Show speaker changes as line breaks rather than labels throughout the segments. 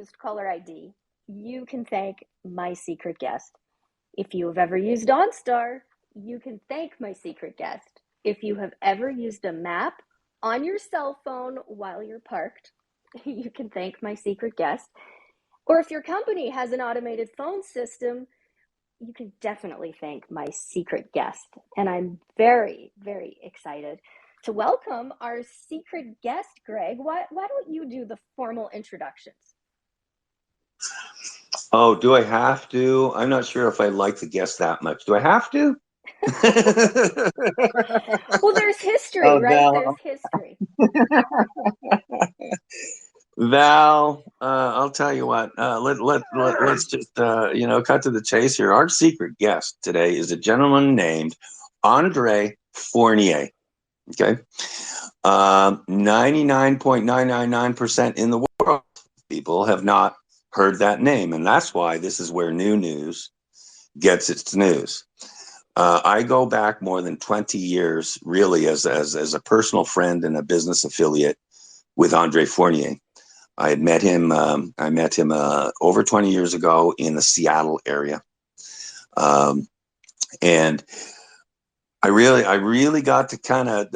used caller ID, you can thank my secret guest. If you have ever used OnStar, you can thank my secret guest. If you have ever used a map on your cell phone while you're parked, you can thank my secret guest. Or if your company has an automated phone system, you can definitely thank my secret guest. And I'm very, very excited to welcome our secret guest, Greg. Why don't you do the formal introductions?
Oh, do I have to? I'm not sure if I like the guest that much. Do I have to?
Well, there's history,
Oh,
right? There's history.
Val, I'll tell you what. Let's just cut to the chase here. Our secret guest today is a gentleman named Andre Fournier. Okay, 99.999% in the world people have not heard that name, and that's why this is where New News gets its news. I go back more than 20 years, really, as a personal friend and a business affiliate with Andre Fournier. I had met him. I met him over 20 years ago in the Seattle area, and I really got to kind of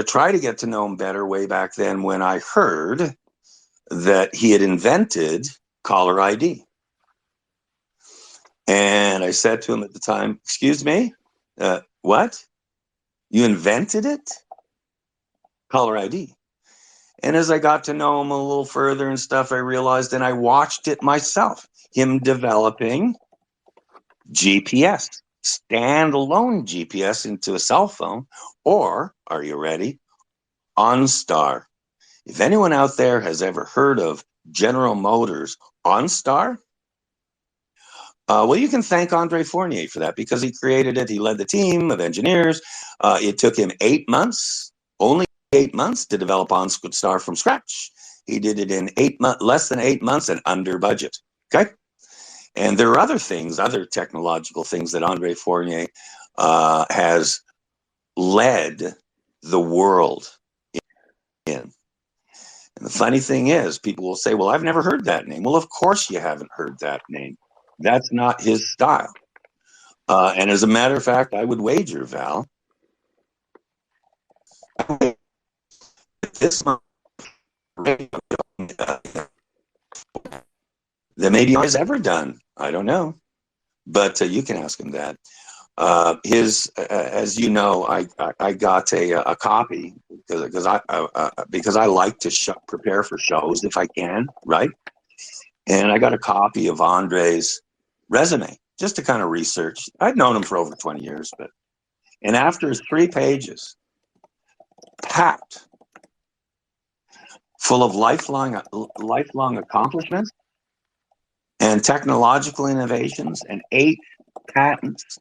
try to get to know him better way back then when I heard that he had invented caller ID. And I said to him at the time, "Excuse me, what? You invented it? Caller ID?" And as I got to know him a little further and stuff, I realized, and I watched it myself, him developing GPS, standalone GPS into a cell phone, or, are you ready, OnStar. If anyone out there has ever heard of General Motors OnStar, well, you can thank Andre Fournier for that because he created it. He led the team of engineers. It took him 8 months, only 8 months, to develop OnStar from scratch. He did it in less than 8 months and under budget. Okay. And there are other things, other technological things that Andre Fournier has led the world in. And the funny thing is, people will say, "Well, I've never heard that name." Well, of course you haven't heard that name. That's not his style. And as a matter of fact, I would wager, Val, this month, that maybe has ever done. I don't know, but you can ask him that. As you know, I got a copy because I like to prepare for shows if I can, right? And I got a copy of Andre's resume just to kind of research. I'd known him for over 20 years, and after 3 pages, packed full of lifelong accomplishments and technological innovations and 8 patents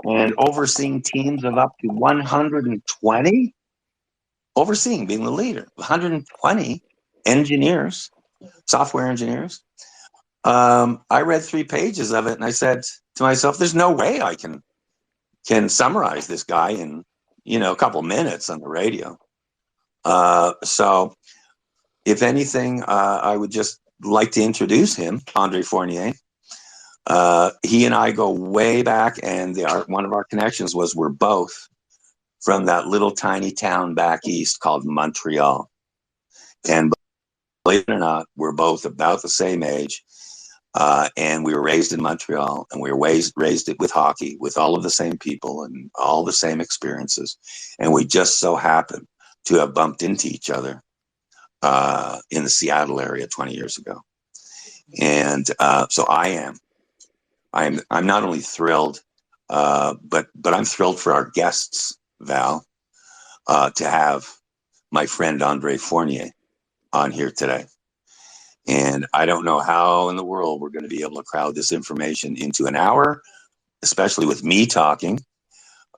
and overseeing teams of up to 120, overseeing, being the leader, 120 engineers, software engineers. I read 3 pages of it and I said to myself, "There's no way I can summarize this guy in a couple minutes on the radio." So if anything, I would just like to introduce him, Andre Fournier. He and I go way back, and one of our connections was we're both from that little tiny town back east called Montreal. And believe it or not, we're both about the same age. And we were raised in Montreal, and we were raised with hockey, with all of the same people and all the same experiences. And we just so happened to have bumped into each other in the Seattle area 20 years ago. And so I'm not only thrilled, but I'm thrilled for our guests, Val, to have my friend Andre Fournier on here today. And I don't know how in the world we're going to be able to crowd this information into an hour, especially with me talking.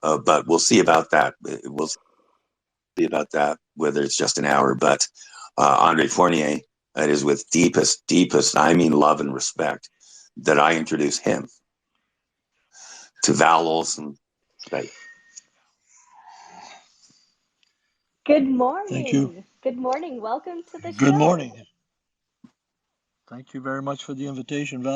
But we'll see about that. We'll see about that, whether it's just an hour. But Andre Fournier, that is with deepest, I mean love and respect, that I introduce him to Val OLSON.
Good morning.
Thank you.
Good morning. Welcome to the show.
Good morning. Thank you very much for the invitation, Val.